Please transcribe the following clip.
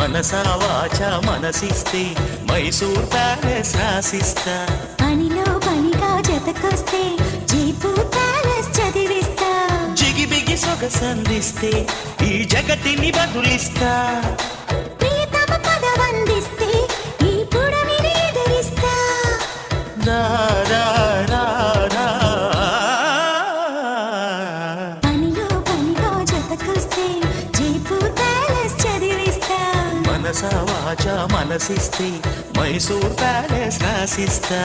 మనసా వాచా మనసిస్తే మైసూర్ ప్యాలెస్ రాసిస్తా. పనిలో పనిగా జతకొస్తే జైపూర్ ప్యాలెస్ చదివిస్తా. జిగిబిగి సొగసందిస్తే ఈ జగతిని బదులిస్తా. ప్రియతమ పదవందిస్తే ఈ పుడమిని ఎదిరిస్తా. రా రా రా రా. పనిలో పనిగా జతకొస్తే జైపూర్ ప్యాలెస్ చదివిస్తా. మనసా వాచా మనసిస్తే మైసూర్ ప్యాలెస్ రాసిస్తా.